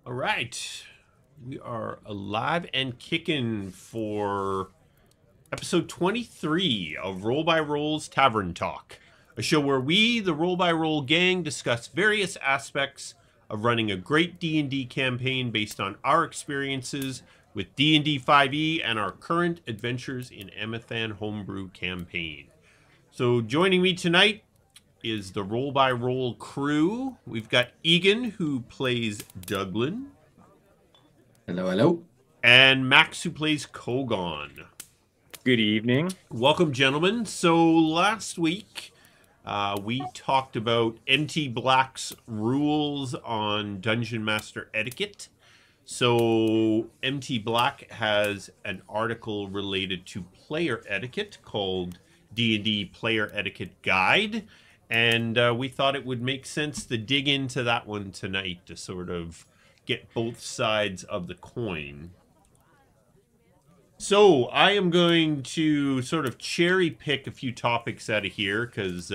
All right. We are alive and kicking for episode 23 of Roll by Roll's Tavern Talk, a show where we, the Roll by Roll gang, discuss various aspects of running a great D&D campaign based on our experiences with D&D 5e and our current adventures in Emathan homebrew campaign. So joining me tonight is the Roll by Roll crew. We've got Egan, who plays Duglin. Hello, hello. And Max, who plays Kogon. Good evening. Welcome, gentlemen. So last week, we talked about MT Black's rules on Dungeon Master Etiquette. So MT Black has an article related to player etiquette called D&D Player Etiquette Guide. And we thought it would make sense to dig into that one tonight to sort of get both sides of the coin. So I am going to sort of cherry pick a few topics out of here because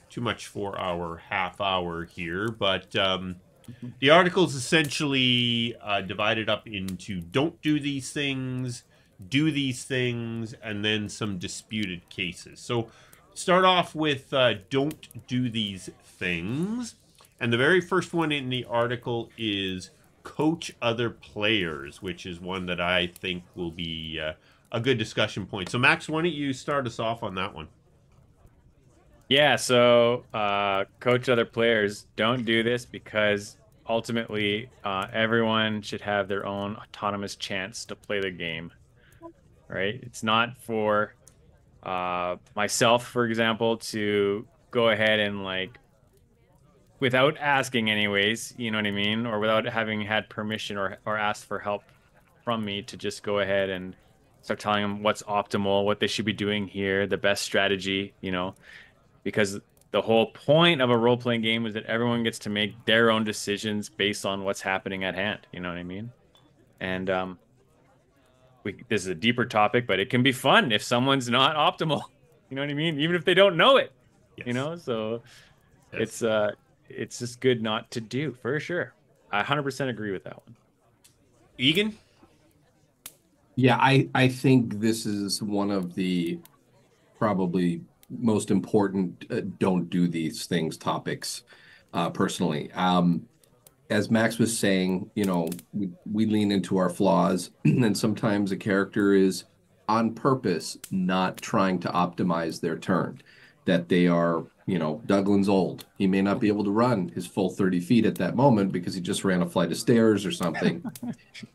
too much for our half hour here. But the article is essentially divided up into don't do these things, do these things, and then some disputed cases. So start off with don't do these things. And the very first one in the article is coach other players, which is one that I think will be a good discussion point. So Max, why don't you start us off on that one? Yeah, so coach other players. Don't do this because ultimately everyone should have their own autonomous chance to play the game, right? It's not for myself, for example, to go ahead and without asking anyways, you know what I mean? Or without having had permission or asked for help from me to just go ahead and start telling them what's optimal, what they should be doing here, the best strategy, because the whole point of a role-playing game is that everyone gets to make their own decisions based on what's happening at hand, you know what I mean? And this is a deeper topic, but it can be fun if someone's not optimal, you know what I mean? Even if they don't know it, Yes. so Yes. it's just good not to do for sure. I 100% agree with that one. Egan? Yeah, I think this is one of the probably most important don't do these things topics, personally. As Max was saying, we lean into our flaws, and sometimes a character is on purpose not trying to optimize their turn. That they are, Douglin's old. He may not be able to run his full 30 feet at that moment because he just ran a flight of stairs or something.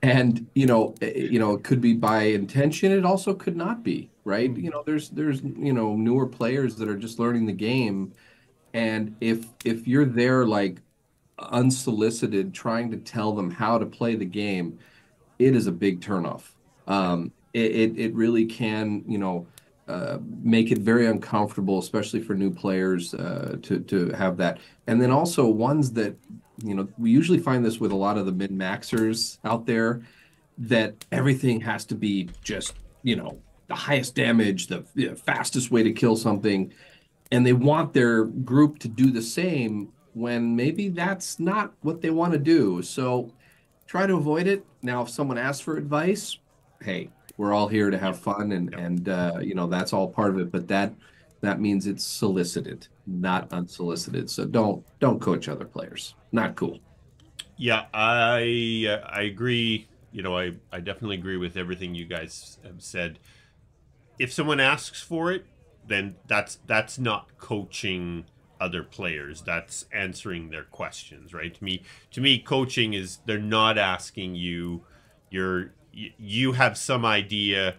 And it could be by intention. It also could not be, right? There's newer players that are just learning the game, and if you're there like unsolicited trying to tell them how to play the game, it is a big turnoff. It really can, make it very uncomfortable, especially for new players, to have that. And then also ones that, we usually find this with a lot of the min-maxers out there, that everything has to be just, the highest damage, the fastest way to kill something. And they want their group to do the same when maybe that's not what they want to do. So try to avoid it. Now, if someone asks for advice, hey, we're all here to have Yep. fun, and Yep. that's all part of it. But that means it's solicited, not unsolicited. So don't coach other players. Not cool. Yeah, I agree. I definitely agree with everything you guys have said. If someone asks for it, then that's not coaching other players. That's answering their questions, right? To me, coaching is they're not asking you. You have some idea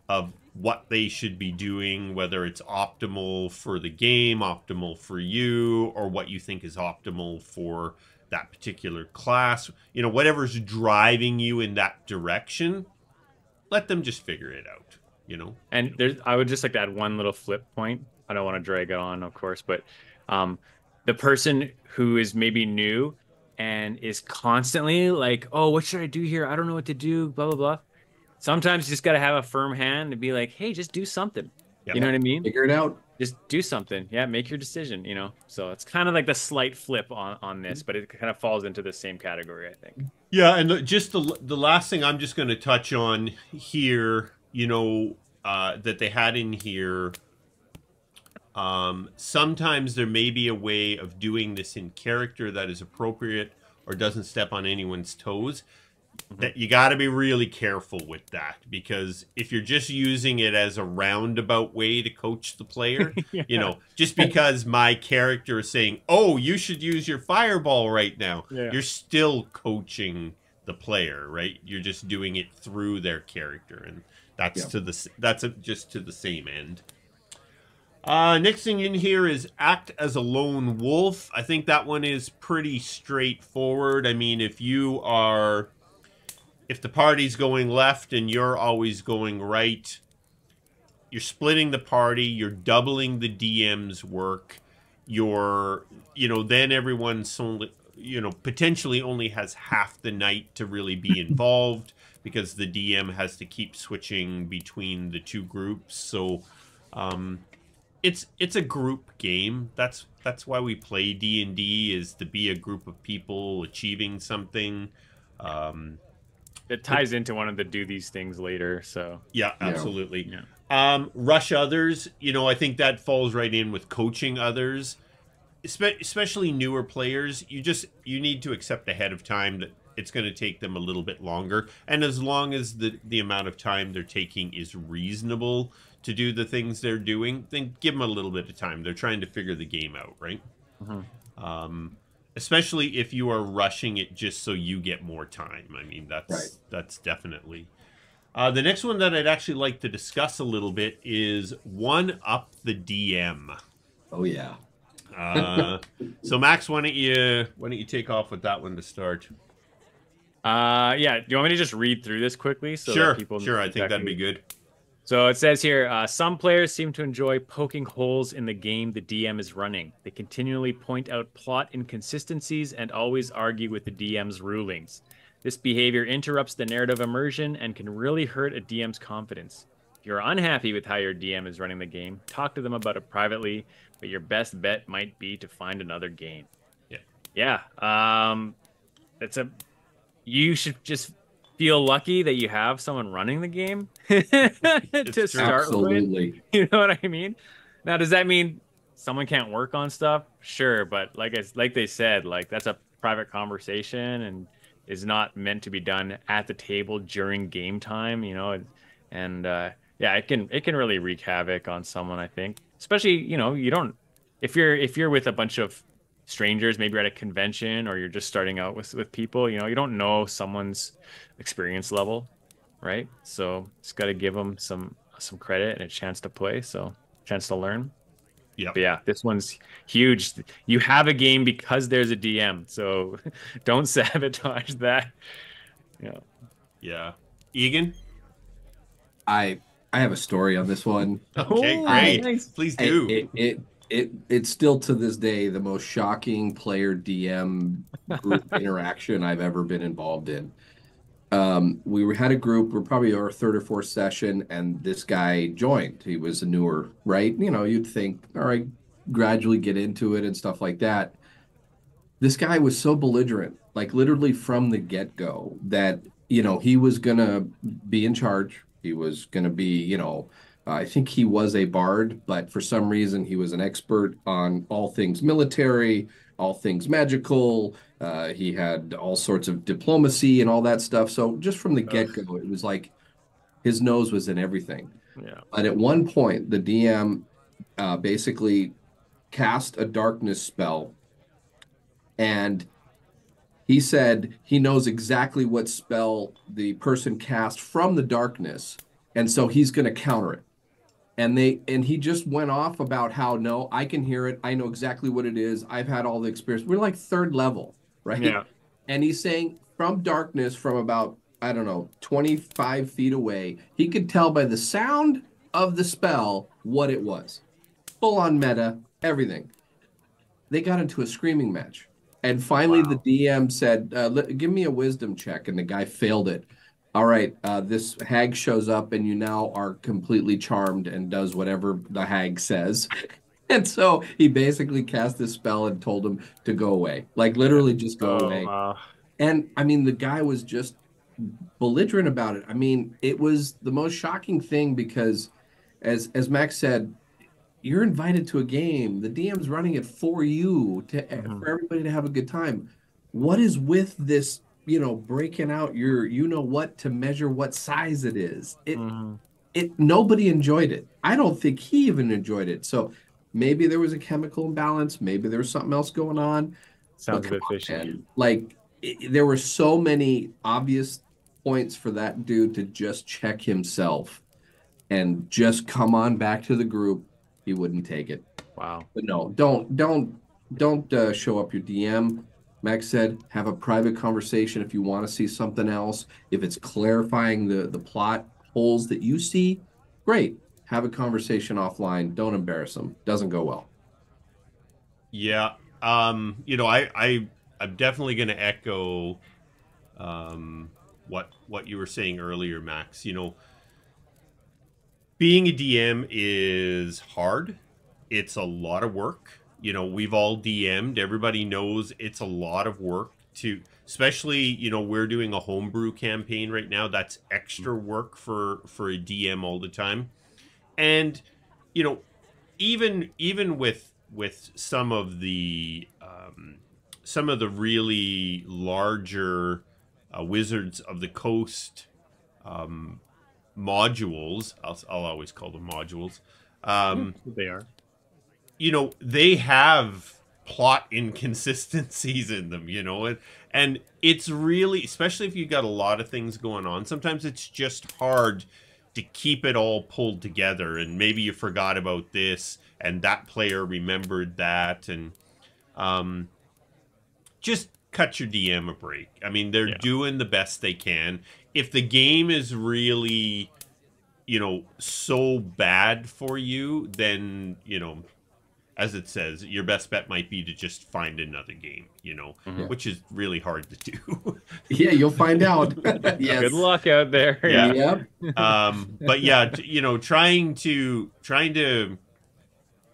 of what they should be doing, whether it's optimal for the game, optimal for you, or what you think is optimal for that particular class. Whatever's driving you in that direction, let them just figure it out. And I would just like to add one little flip point. I don't want to drag it on, of course, but um, the person who is maybe new and is constantly like, "Oh, what should I do here? I don't know what to do." Blah blah blah. Sometimes you just got to have a firm hand and be like, "Hey, just do something." You Yep. know Yep. what I mean? Figure it out. Just do something. Yeah, make your decision. So it's kind of like the slight flip on this, but it kind of falls into the same category, I think. Yeah, and just the last thing I'm just going to touch on here, that they had in here. Sometimes there may be a way of doing this in character that is appropriate or doesn't step on anyone's toes. Mhm. That you got to be really careful with that, because if you're just using it as a roundabout way to coach the player, Yeah. just because my character is saying, "Oh, you should use your fireball right now," Yeah. you're still coaching the player, right? You're just doing it through their character, and Yeah. just to the same end. Next thing in here is act as a lone wolf. I think that one is pretty straightforward. I mean, if the party's going left and you're always going right, you're splitting the party, you're doubling the DM's work, then everyone's only, potentially only has half the night to really be involved because the DM has to keep switching between the two groups. So, um, it's a group game. That's why we play D&D, is to be a group of people achieving something. Um, It ties into one of the do these things later. So Yeah, Yeah. absolutely. yeah. Rush others, I think that falls right in with coaching others, especially newer players. You need to accept ahead of time that it's going to take them a little bit longer, and as long as the amount of time they're taking is reasonable to do the things they're doing, then give them a little bit of time. They're trying to figure the game out, right? Mhm. Um, Especially if you are rushing it just so you get more time. I mean, Right. that's definitely the next one that I'd actually like to discuss a little bit is one up the DM. Oh yeah. Uh, so Max, why don't you take off with that one to start? Yeah. Do you want me to just read through this quickly so that Sure, people know sure. I think that'd be exactly? good. So it says here, some players seem to enjoy poking holes in the game the DM is running. They continually point out plot inconsistencies and always argue with the DM's rulings. This behavior interrupts the narrative immersion and can really hurt a DM's confidence. If you're unhappy with how your DM is running the game, talk to them about it privately, but your best bet might be to find another game. Yeah, Yeah, it's a you should just feel lucky that you have someone running the game it's to true. start with. Absolutely. You know what I mean? Now, does that mean someone can't work on stuff? Sure, but like they said, like that's a private conversation and is not meant to be done at the table during game time, and yeah, it can really wreak havoc on someone, I think. Especially, you don't if you're with a bunch of strangers, maybe you're at a convention or you're just starting out with people, you don't know someone's experience level, right? So it's got to give them some credit and a chance to play, so chance to learn. Yep. But yeah, this one's huge. You have a game because there's a DM, so don't sabotage that. Yeah. Yeah. Egan? I I have a story on this one. Okay, Oh, I great. nice. Please it do. it it, it's still to this day the most shocking player DM group interaction I've ever been involved in. Had a group, we're probably our third or fourth session, and this guy joined. He was a newer, right? You'd think, all right, gradually get into it and stuff like that. This guy was so belligerent, like literally from the get-go, that he was gonna be in charge. He was gonna be, I think he was a bard, but for some reason he was an expert on all things military, all things magical. He had all sorts of diplomacy and all that stuff. So just from the Ugh, get-go, it was like his nose was in everything. yeah. But at one point, the DM basically cast a darkness spell, and he said he knows exactly what spell the person cast from the darkness, and so he's going to counter it. And he just went off about how, no, I can hear it. I know exactly what it is. I've had all the experience. We're like third level, right? Yeah. And he's saying from darkness, from about, I don't know, 25 feet away, he could tell by the sound of the spell what it was. Full on meta, everything. They got into a screaming match. And finally, the Wow. DM said, "Give me a wisdom check." And the guy failed it. All right, this hag shows up, and you now are completely charmed and does whatever the hag says. And so he basically cast this spell and told him to go away, like Yeah. literally just go Oh, away. And I mean, the guy was just belligerent about it. I mean, it was the most shocking thing because, as Max said, you're invited to a game. The DM's running it for you Hmm. for everybody to have a good time. What is with this, breaking out your what to measure what size it is? Hmm. It nobody enjoyed it. I don't think he even enjoyed it. So maybe there was a chemical imbalance, maybe there was something else going on. But Sounds a come bit on, fishy. man. Like there were so many obvious points for that dude to just check himself and just come on back to the group. He wouldn't take it. Wow. But no, don't show up your DM. Max said, have a private conversation if you want to see something else. If it's clarifying the plot holes that you see, great. Have a conversation offline. Don't embarrass them. Doesn't go well. Yeah. I'm definitely going to echo um, what you were saying earlier, Max. Being a DM is hard. It's a lot of work. We've all DM'd. Everybody knows it's a lot of work to, especially, we're doing a homebrew campaign right now. That's extra work for a DM all the time. And, you know, even with some of the really larger Wizards of the Coast um, modules. I'll always call them modules. Yeah, Um, they are. they have plot inconsistencies in them. And it's really, especially if you got a lot of things going on. Sometimes it's just hard to keep it all pulled together, and maybe you forgot about this, and that player remembered that, and um, just cut your DM a break. I mean, they're Yeah. doing the best they can. If the game is really so bad for you, then, as it says, your best bet might be to just find another game, Hmm. Yeah. which is really hard to do. Yeah, you'll find out. Good Yes. luck out there. Yeah. Yep. But yeah, trying to,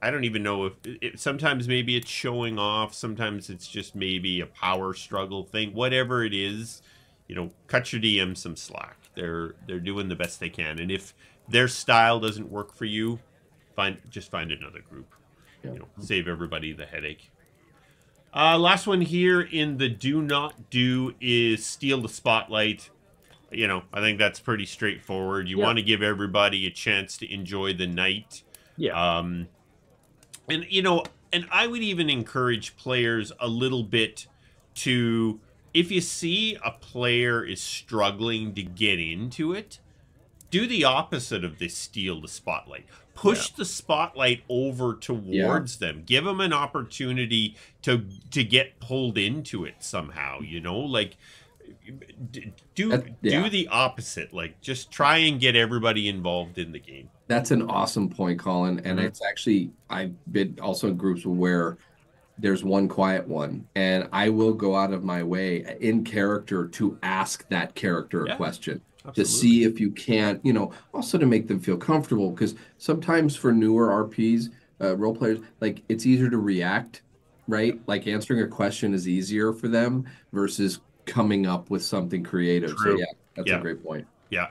I don't even know if sometimes maybe it's showing off, sometimes it's just maybe a power struggle thing, whatever it is, cut your DM some slack. They're doing the best they can. And if their style doesn't work for you, find another group. Yeah. Save everybody the headache. Last one here in the do not do is steal the spotlight. I think that's pretty straightforward. You Yeah. want to give everybody a chance to enjoy the night. Yeah. Um, and I would even encourage players a little bit to, if you see a player is struggling to get into it, do the opposite of this, steal the spotlight. Yeah. Push the spotlight over Yeah. towards them. Give them an opportunity to get pulled into it somehow, like do Yeah. the opposite. Like, just try and get everybody involved in the game. That's an awesome point, Colin. And Hmm. it's actually, I've been also in groups where there's one quiet one, and I will go out of my way in character to ask that character a Yeah, question to absolutely. see if you can't, also to make them feel comfortable. Because sometimes for newer RPs, role players, like it's easier to react, Yeah, right? Like answering a question is easier for them versus coming up with something creative. So, true. yeah, that's a Yeah, great point. yeah.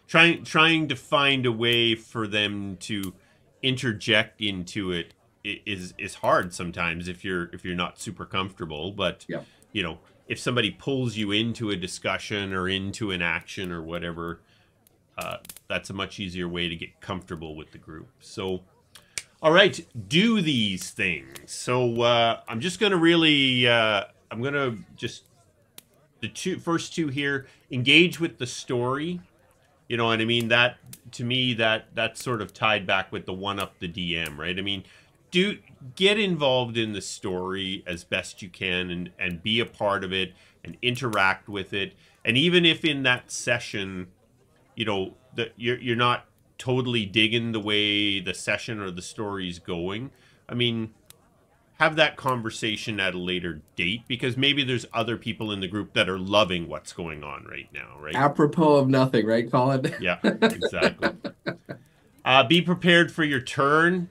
Trying to find a way for them to interject into it is hard sometimes if you're not super comfortable. But Yeah. you know, if somebody pulls you into a discussion or into an action or whatever, uh, that's a much easier way to get comfortable with the group. So, all right, do these things. So I'm just gonna really, I'm gonna just the first two here, engage with the story. You know what I mean? That, to me, that's sort of tied back with the one up the DM, right? I mean, do get involved in the story as best you can, and be a part of it and interact with it. And even if in that session, that you're not totally digging the way the session or the story's going, I mean, have that conversation at a later date, because maybe there's other people in the group that are loving what's going on right now, right? Apropos of nothing, right, Colin? Yeah, exactly. Be prepared for your turn.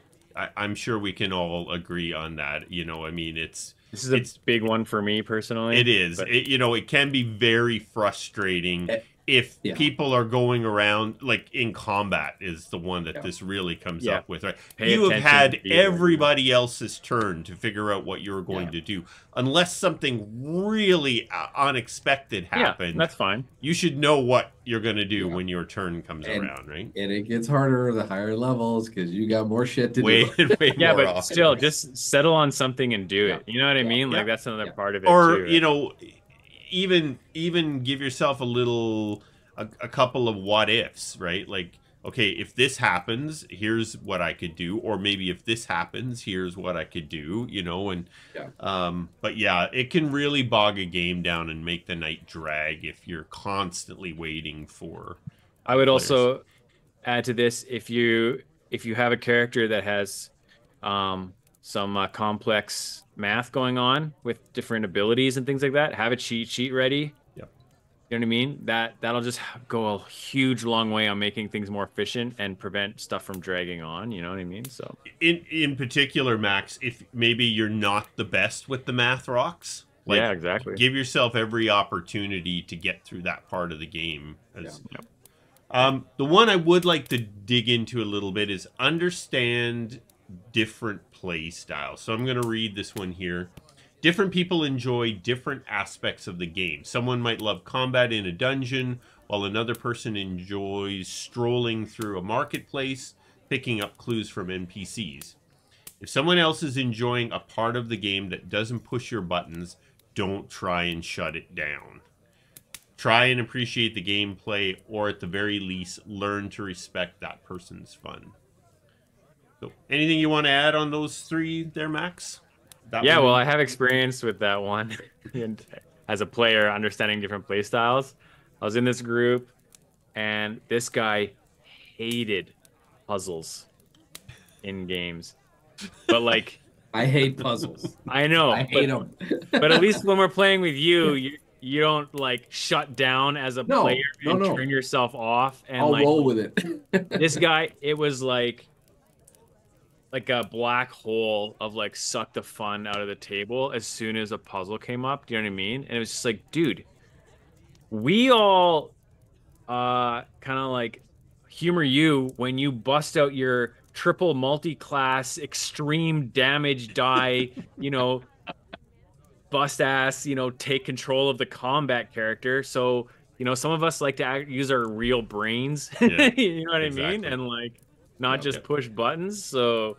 I'm sure we can all agree on that. I mean, it's This is a it's big one for me it personally, is. but It can be very frustrating Eh, if yeah, people are going around, like in combat is the one that yeah, this really comes yeah, up with, right? pay You have attention to had people, you know. everybody else's turn to figure out what you're yeah, going to do. Unless something really unexpected Yeah, happened, that's fine. you should know what you're going to do yeah. when your turn comes And around, right? and it gets harder the higher levels because you got more shit to Way do. way Yeah, more but still, often. just settle on something and do Yeah, it. You know what I yeah, mean? Like Yeah. that's another yeah, part of it Or, too, right? even give yourself a couple of what ifs, right? Like, okay, if this happens, here's what I could do, or maybe if this happens, here's what I could do, and yeah. but yeah, it can really bog a game down and make the night drag if you're constantly waiting for I would players. also add to this if you have a character that has some complex math going on with different abilities and things like that, have a cheat sheet ready. Yep. You know what I mean? That'll just go a huge long way on making things more efficient and prevent stuff from dragging on. You know what I mean? So In particular, Max, if maybe you're not the best with the math rocks, like yeah, exactly. give yourself every opportunity to get through that part of the game. Yeah. As Yep. the one I would like to dig into a little bit is understand different play styles. So I'm going to read this one here. Different people enjoy different aspects of the game. Someone might love combat in a dungeon, while another person enjoys strolling through a marketplace, picking up clues from NPCs. If someone else is enjoying a part of the game that doesn't push your buttons, don't try and shut it down. Try and appreciate the gameplay, or at the very least, learn to respect that person's fun. So, anything you want to add on those three there, Max? That Yeah, one well, in I have particular? experience with that one. And as a player, understanding different play styles. I was in this group, and this guy hated puzzles in games. But like, I hate puzzles. I I know, hate but them. at least when we're playing with you, you don't like shut down as a player No, no, and no. turn yourself off. And I'll like roll with it. this guy, it was like a black hole of like suck the fun out of the table as soon as a puzzle came up. Do you know what I mean? And it was just like, dude, we all kind of like humor you when you bust out your triple multi-class extreme damage die, you know, bust ass, take control of the combat character. So, some of us like to use our real brains. Yeah, You know what I mean? exactly. And like not Yeah. just Yeah, push buttons. So,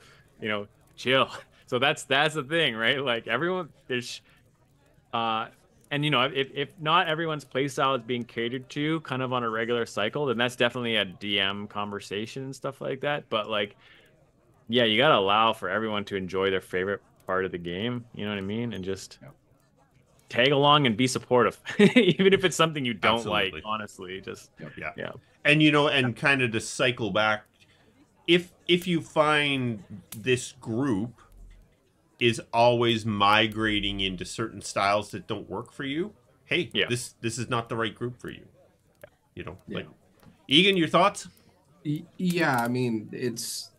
chill. So that's the thing, right? Like everyone there's uh and if not everyone's playstyle is being catered to kind of on a regular cycle, then that's definitely a DM conversation and stuff like that. But like, yeah, you gotta allow for everyone to enjoy their favorite part of the game. You know what I mean? And just Yeah. tag along and be supportive, even if it's something you don't like. absolutely. Honestly, just Yep. Yeah, yeah, and kind of to cycle back, if you find this group is always migrating into certain styles that don't work for you, hey, yeah. this is not the right group for you. Yeah. Like Egan, your thoughts? Yeah, I mean, it's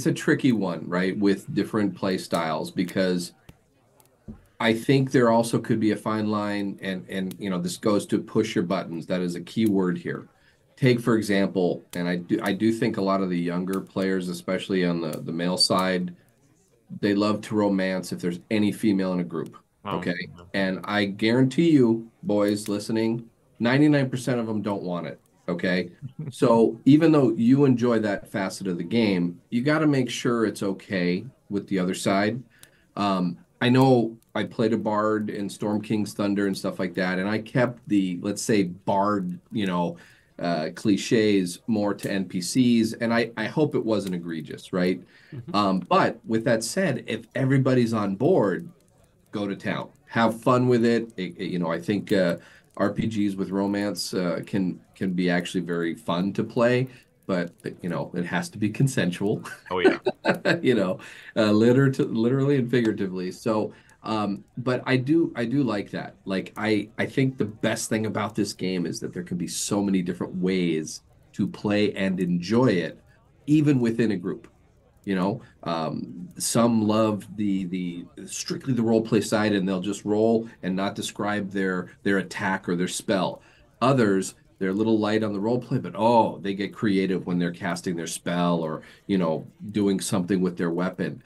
a tricky one, right, with different play styles because I think there also could be a fine line, and this goes to push your buttons. That is a key word here. Take, for example, and I do think a lot of the younger players, especially on the male side, they love to romance if there's any female in a group. Well, Okay. And I guarantee you, boys listening, 99% of them don't want it. Okay. So even though you enjoy that facet of the game, you got to make sure it's okay with the other side. I know I played a bard in Storm King's Thunder and stuff like that, and I kept the, let's say, bard, cliches more to NPCs, and I hope it wasn't egregious, right? Mm-hmm. But with that said, if everybody's on board, go to town, have fun with it. I think RPGs with romance can be actually very fun to play, but it has to be consensual. oh yeah, you know, literally and figuratively. So, but I do like that. Like I think the best thing about this game is that there can be so many different ways to play and enjoy it, even within a group. Some love the strictly the role play side, and they'll just roll and not describe their attack or their spell. Others, they're a little light on the role play, but oh, they get creative when they're casting their spell or doing something with their weapon.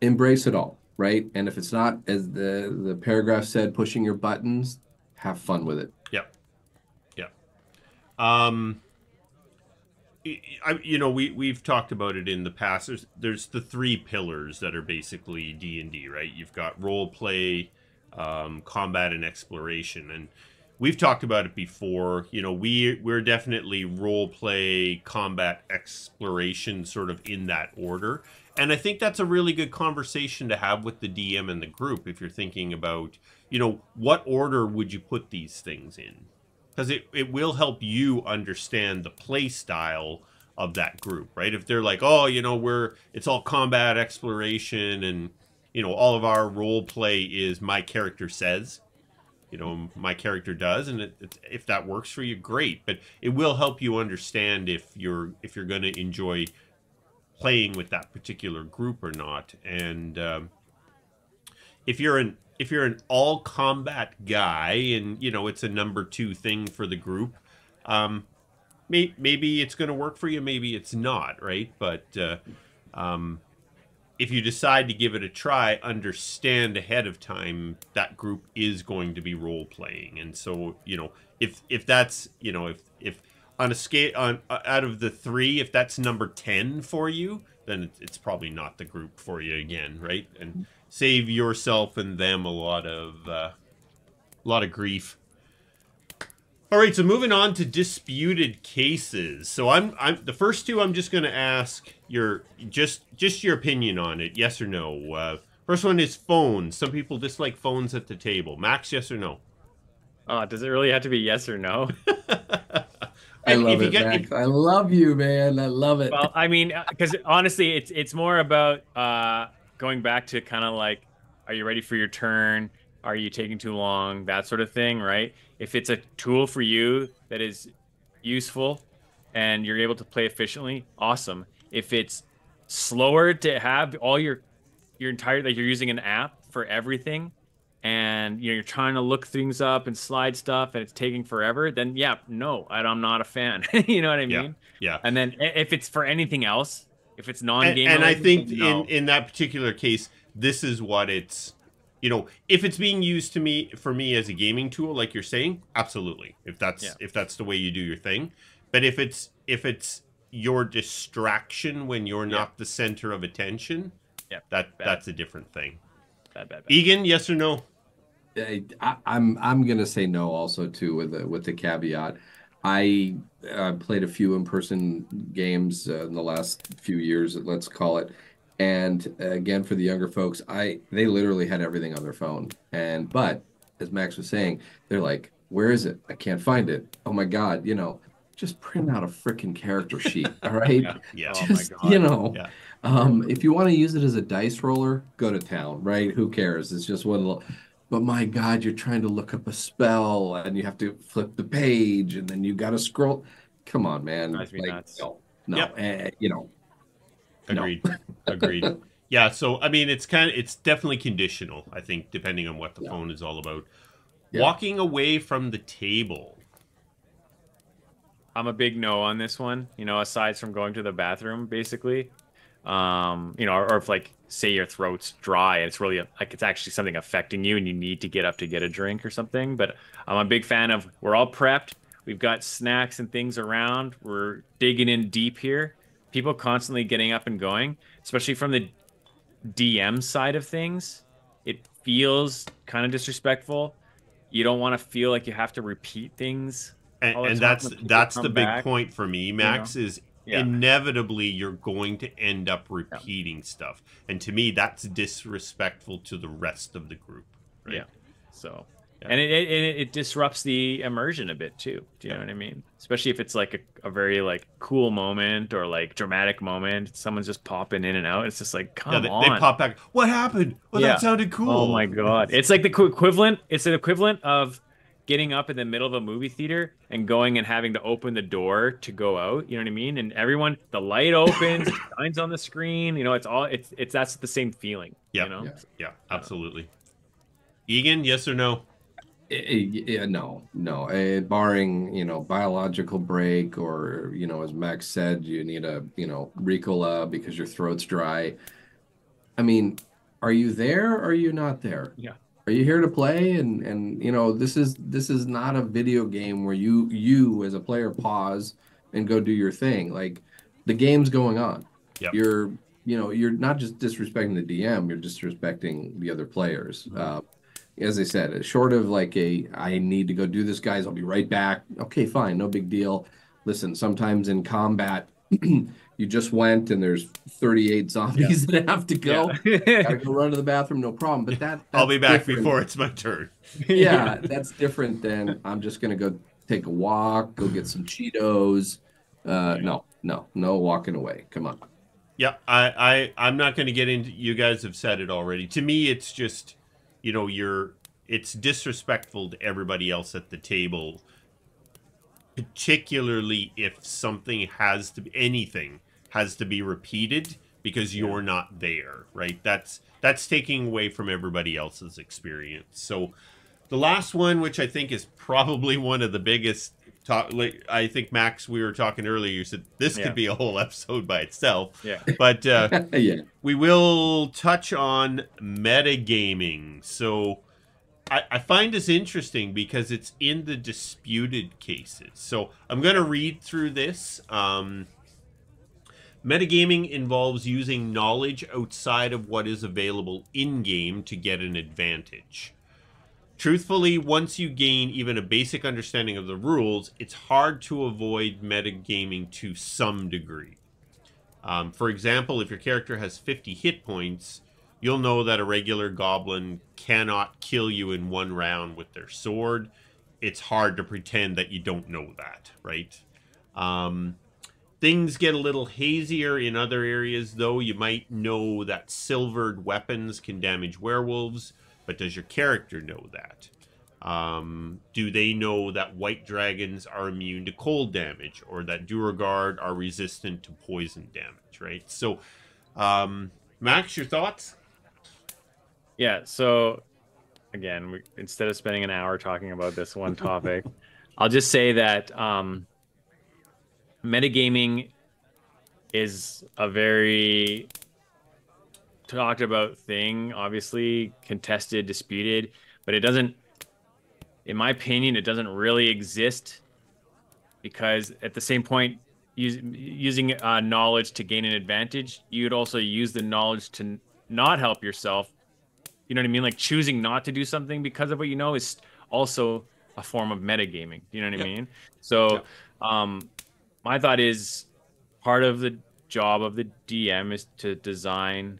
Embrace it all, right? And if it's not, as the paragraph said, pushing your buttons, have fun with it. Yep. Yep. Um, we've talked about it in the past. There's the three pillars that are basically D&D, right? You've got role play, combat, and exploration, and we've talked about it before. We're definitely role play, combat, exploration, sort of in that order. And I think that's a really good conversation to have with the DM and the group if you're thinking about, what order would you put these things in? Because it will help you understand the play style of that group, right? If they're like, oh, it's all combat exploration, and all of our role play is my character says, my character does, and if that works for you, great. But it will help you understand if you're going to enjoy playing with that particular group or not. And if you're an all combat guy, and it's a number two thing for the group, maybe it's going to work for you, maybe it's not, right? But if you decide to give it a try, understand ahead of time that group is going to be role playing. And so if that's if on a scale on out of the three, if that's number 10 for you, then it's probably not the group for you again, right? And save yourself and them a lot of grief. All right, so moving on to disputed cases. So I'm the first two. I'm just going to ask your just your opinion on it, yes or no. First one is phones. Some people dislike phones at the table. Max, yes or no? Does it really have to be yes or no? I And love if you it, get Max. I love you, man. I love it. Well, I mean, because honestly, it's more about going back to kind of like, are you ready for your turn? Are you taking too long? That sort of thing, right? If it's a tool for you that is useful and you're able to play efficiently, awesome. If it's slower to have all your entire like you're using an app for everything and you're trying to look things up and slide stuff and it's taking forever, then yeah, no, I'm not a fan. You know what I yeah, mean? yeah. And then if it's for anything else, if it's non-game And I related, think then in no. in that particular case, this is what it's. If it's being used to me for me as a gaming tool, like you're saying, absolutely. If Yeah. that's the way you do your thing, but if it's your distraction when you're Yeah. not the center of attention, Yeah. Bad. that's a different thing. Bad, bad, bad. Egan, yes or no? I'm gonna say no also too with the caveat. I played a few in-person games in the last few years, let's call it. And again, for the younger folks, they literally had everything on their phone. But as Max was saying, they're like, "Where is it? I can't find it. Oh my God, just print out a freaking character sheet, all right? Yeah. Yeah, Oh my Just, God. yeah, if you want to use it as a dice roller, go to town, right? Who cares? It's just one little. But my God, you're trying to look up a spell and you have to flip the page and then you got to scroll. Come on, man. Drives me Like, nuts. no, no, yep. no. Agreed, agreed. Yeah, so I mean, it's definitely conditional. I think depending on what the Yeah, phone is all about. yeah. Walking away from the table. I'm a big no on this one, aside from going to the bathroom, basically. Or if like say your throat's dry and it's really like it's actually something affecting you and you need to get up to get a drink or something. But I'm a big fan of we're all prepped. We've got snacks and things around. We're digging in deep here. People constantly getting up and going, especially from the DM side of things. It feels kind of disrespectful. You don't want to feel like you have to repeat things and, all the and time that's when people that's the come big back, point for me, you know? Max, is Yeah. inevitably you're going to end up Yeah. repeating stuff, and to me that's disrespectful to the rest of the group, Yeah. right? So, Yeah, and it disrupts the immersion a bit too. Do you yeah, know what I mean? Especially if it's like a very like cool moment or like dramatic moment. Someone's just popping in and out. It's just like, yeah. come They on. pop back. What happened? Well, that Yeah. sounded Oh my cool. God. It's like the equivalent. It's an equivalent of getting up in the middle of a movie theater and going and having to open the door to go out. You know what I mean? And everyone, the light opens, it shines on the screen. You know, it's that's the same feeling. You Yep. know, Yeah. Yeah. I don't know. Absolutely. Egan, yes or no? Yeah, no, no. Barring, biological break or, as Max said, you need a, Ricola because your throat's dry. I mean, are you there or are you not there? Yeah. Are you here to play? And this is not a video game where you as a player pause and go do your thing. Like the game's going on. Yep. You're not just disrespecting the DM, you're disrespecting the other players. Mhm. As I said, short of like I need to go do this, guys, I'll be right back. Okay, fine, no big deal. Listen, sometimes in combat, you just went and there's 38 Yeah. zombies that have to Yeah. go. Gotta go run to the bathroom, no problem. But I'll that's be back different. before it's my turn. Yeah, that's different than I'm just gonna go take a walk, go get some Cheetos. Yeah. No, no, no walking away. Come on. Yeah, I'm not going to get into. You guys have said it already. To me, it's just, it's disrespectful to everybody else at the table, particularly if anything has to be repeated because Yeah. you're not there, right? That's taking away from everybody else's experience. So the last one, which I think is probably one of the biggest talk, like I think Max, we were talking earlier. You said this could Yeah. be a whole episode by itself, Yeah. but Yeah. we will touch on metagaming. So I find this interesting because it's in the disputed cases. So I'm going to read through this. Metagaming involves using knowledge outside of what is available in game to get an advantage. Truthfully, once you gain even a basic understanding of the rules, it's hard to avoid metagaming to some degree. For example, if your character has 50 hit points, you'll know that a regular goblin cannot kill you in one round with their sword. It's hard to pretend that you don't know that, right? Um, Things get a little hazier in other areas, though. You might know that silvered weapons can damage werewolves, but does your character know that? Do they know that white dragons are immune to cold damage or that Duragard are resistant to poison damage, right? So, Max, your thoughts? Yeah. So again, instead of spending an hour talking about this one topic, I'll just say that metagaming is a very talked about thing, obviously contested, disputed, but it doesn't, in my opinion, it doesn't really exist because at the same point, using knowledge to gain an advantage, you'd also use the knowledge to not help yourself. You know what I mean? Like choosing not to do something because of what you know is also a form of metagaming. You know what I Yep. mean? So, Yep. um, my thought is part of the job of the DM is to design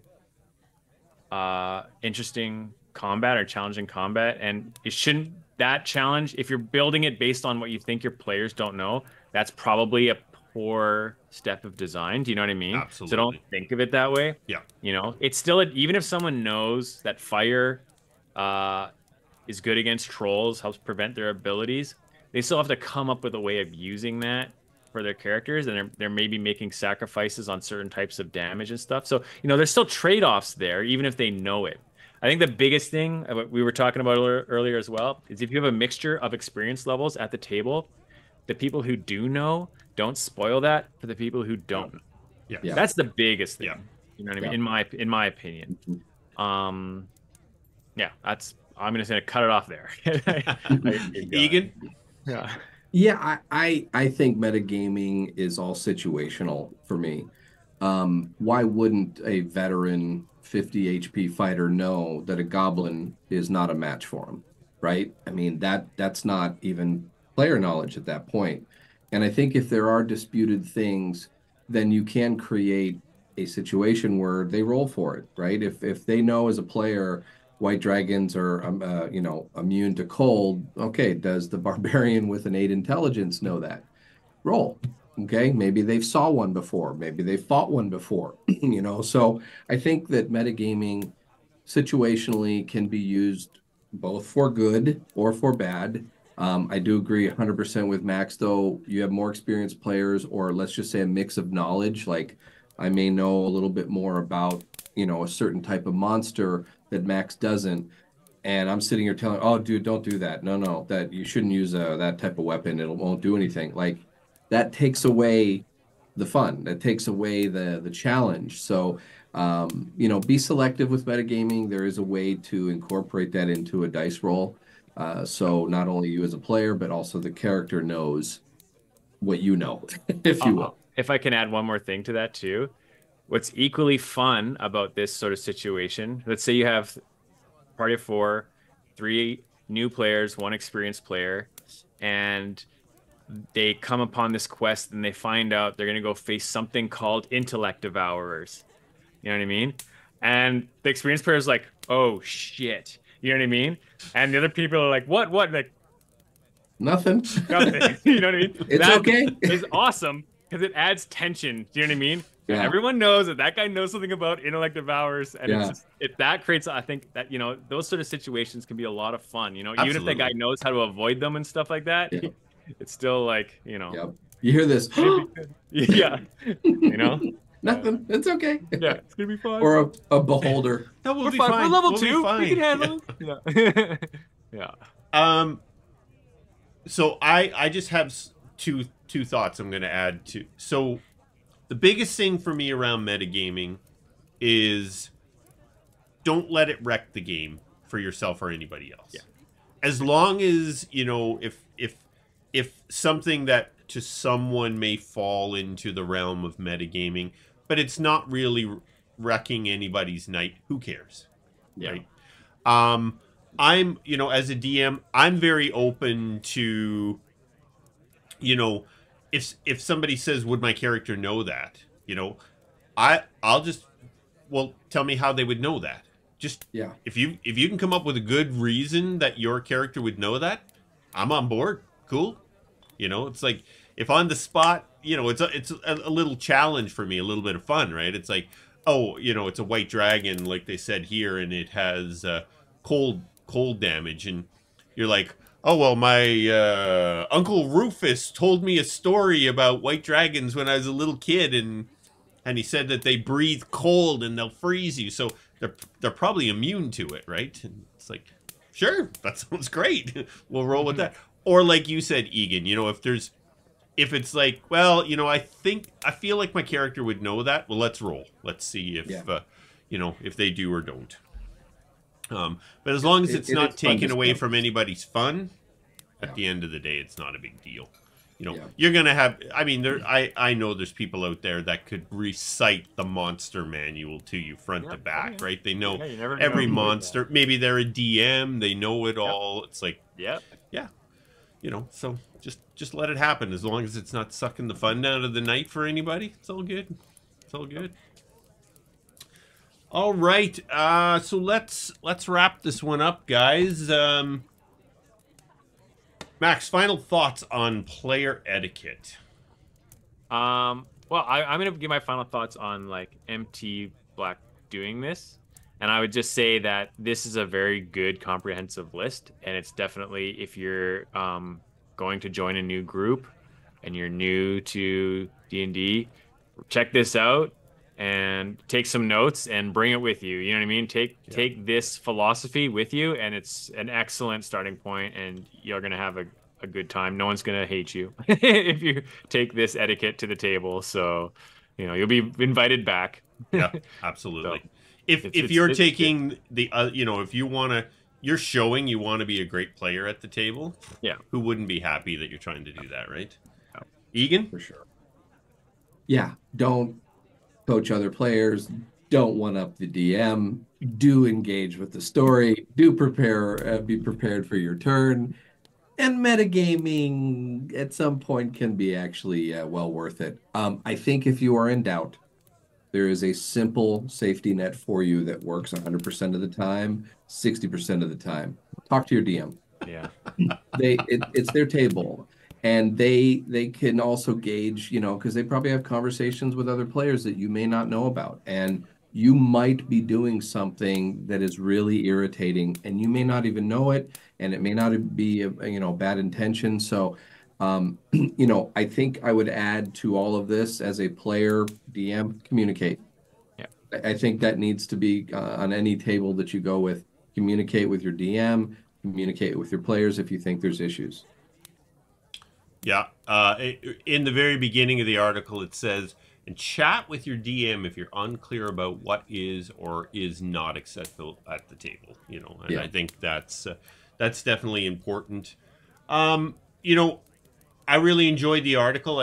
interesting combat or challenging combat, and it shouldn't that challenge if you're building it based on what you think your players don't know, that's probably a poor step of design. Do you know what I mean? So don't Absolutely. think of it that way. Yeah. You know, it's still even if someone knows that fire uh is good against trolls, helps prevent their abilities, they still have to come up with a way of using that for their characters, and they're maybe making sacrifices on certain types of damage and stuff. So, there's still trade-offs there, even if they know it. I think the biggest thing we were talking about earlier as well is if you have a mixture of experience levels at the table, the people who do know don't spoil that for the people who Yep. don't. Yeah. Yes. That's the biggest Yeah. thing. You know what I mean? Yeah. In my opinion. Um, yeah, I'm just gonna cut it off there. I can keep Egan? going. Yeah. Yeah, I think metagaming is all situational for me. Why wouldn't a veteran 50 HP fighter know that a goblin is not a match for him, right? I mean, that's not even player knowledge at that point. And I think if there are disputed things, then you can create a situation where they roll for it, right? If they know as a player white dragons are immune to cold. Okay, does the barbarian with an 8 intelligence know that? Roll. Okay, maybe they've saw one before, maybe they fought one before, So I think that metagaming situationally can be used both for good or for bad. I do agree 100% with Max, though. You have more experienced players, or let's just say a mix of knowledge. Like I may know a little bit more about, a certain type of monster that Max doesn't. And I'm sitting here telling, oh, dude, don't do that. No, no, that you shouldn't use that type of weapon. It won't do anything. Like that takes away the fun. That takes away the challenge. So, be selective with metagaming. There is a way to incorporate that into a dice roll. So not only you as a player, but also the character knows what you know, if you will. If I can add one more thing to that too, what's equally fun about this sort of situation, let's say you have party of four, three new players, one experienced player, and they come upon this quest and they find out they're going to go face something called intellect devourers. You know what I mean? And the experienced player is like, oh shit. You know what I mean? And the other people are like, what? What? Like, Nothing. nothing. You know what I mean? It's That okay. is awesome because it adds tension. Do you know what I mean? Yeah. Everyone knows that that guy knows something about intellect devours, and it's Yeah. just if that creates, I think that those sort of situations can be a lot of fun. Even if that guy Absolutely. knows how to avoid them and stuff like that, Yeah. it's still like Yep. You hear this? maybe, yeah, you know, yeah, Nothing. It's okay. yeah, it's gonna be fun. Or a beholder. That will We're be fine. fine. We're level We'll be 2. We fine. can handle it. Yeah, yeah. Um, so I just have two thoughts I'm going to add to. So the biggest thing for me around metagaming is don't let it wreck the game for yourself or anybody else. Yeah. As long as, if something that to someone may fall into the realm of metagaming, but it's not really wrecking anybody's night, who cares? Yeah. Right? I'm, as a DM, I'm very open to, if somebody says, would my character know that? I'll just, well, tell me how they would know that. Just Yeah. if you can come up with a good reason that your character would know that, I'm on board. Cool. It's like if on the spot, it's a little challenge for me, a little bit of fun, right? It's like, oh, it's a white dragon, like they said here, and it has cold damage, and you're like, oh well, my Uncle Rufus told me a story about white dragons when I was a little kid, and he said that they breathe cold and they'll freeze you, so they're probably immune to it, right? And it's like, sure, that sounds great. We'll roll with that. Or like you said, Egan, if it's like, well, I feel like my character would know that. Well, let's roll. Let's see if Yeah. if they do or don't. But as long as it's not is fun taken away discoveries. from anybody's fun, at Yeah. the end of the day, it's not a big deal. Yeah. You're gonna have. I mean, I know there's people out there that could recite the monster manual to you front to back, right? They know Yeah, you never every know. monster. Maybe they're a DM. They know it all. It's like, Yep. yeah, So just let it happen. As long as it's not sucking the fun out of the night for anybody, it's all good. It's all good. All right. So let's wrap this one up, guys. Max, final thoughts on player etiquette. Well, I'm gonna give my final thoughts on like MT Black doing this, and I would just say that this is a very good comprehensive list, and it's definitely if you're going to join a new group and you're new to D&D, check this out and take some notes and bring it with you. You know what I mean? Take this philosophy with you, and it's an excellent starting point, and you're gonna have a good time. No one's gonna hate you if you take this etiquette to the table. So, you'll be invited back. Yeah, absolutely. So, If you're it's good. taking the if you're showing you want to be a great player at the table, Yeah. who wouldn't be happy that you're trying to do that, right? Yeah. Egan? For sure. Yeah. Don't coach other players. Don't one up the DM. Do engage with the story. Do prepare. Be prepared for your turn. And metagaming at some point can be actually well worth it. I think if you are in doubt, there is a simple safety net for you that works 100% of the time, 60% of the time. Talk to your DM. Yeah. It's their table, and they can also gauge, because they probably have conversations with other players that you may not know about, and you might be doing something that is really irritating, and you may not even know it, and it may not be bad intention. So, I think I would add to all of this as a player, DM, communicate. Yeah. I think that needs to be on any table that you go with. Communicate with your DM, communicate with your players if you think there's issues. Yeah. In the very beginning of the article, it says, and chat with your DM if you're unclear about what is or is not acceptable at the table. And Yeah. I think that's definitely important. Um, you know, I really enjoyed the article.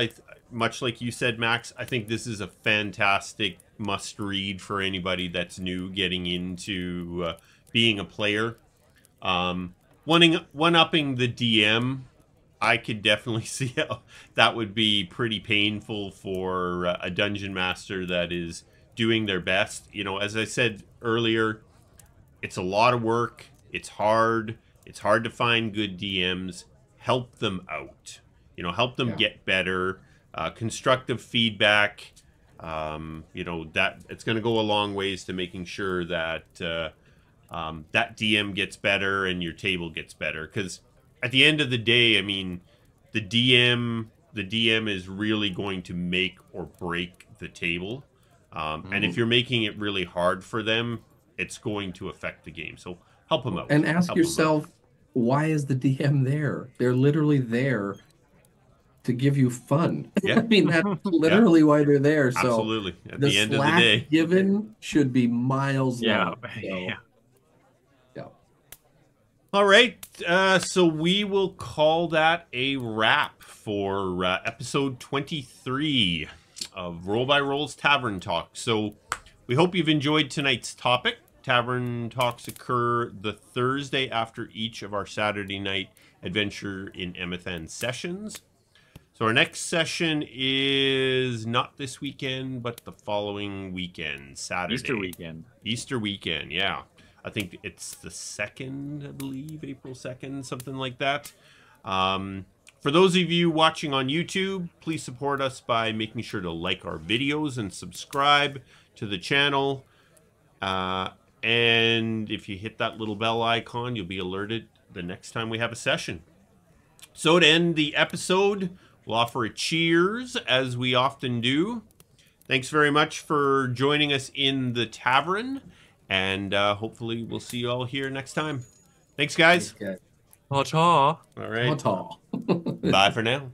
Much like you said, Max, I think this is a fantastic must read for anybody that's new getting into being a player. Um, one upping the DM, I could definitely see how that would be pretty painful for a dungeon master that is doing their best. As I said earlier, it's a lot of work. It's hard. It's hard to find good DMs. Help them out. Help them Yeah. get better. Constructive feedback. That it's going to go a long ways to making sure that that DM gets better and your table gets better. Because at the end of the day, I mean, the DM is really going to make or break the table. And if Mhm. you're making it really hard for them, it's going to affect the game. So help them out. And ask Help them out. yourself, why is the DM there? They're literally there to give you fun. I Yeah, mean, that's yeah, literally why they're there. So absolutely. At the the end of the slack day. given should be miles Yeah. long. So, Yeah. yeah. All right. So we will call that a wrap for episode 23 of Roll by Roll's Tavern Talk. So we hope you've enjoyed tonight's topic. Tavern Talks occur the Thursday after each of our Saturday night Adventure in Emathan sessions. So our next session is not this weekend, but the following weekend, Easter Saturday. weekend. Easter weekend, yeah. I think it's the 2nd, I believe, April 2nd, something like that. For those of you watching on YouTube, please support us by making sure to like our videos and subscribe to the channel. And if you hit that little bell icon, you'll be alerted the next time we have a session. So to end the episode, we'll offer a cheers, as we often do. Thanks very much for joining us in the tavern, and hopefully we'll see you all here next time. Thanks, guys. Okay. Ta-ta. All How right. tall? Bye for now.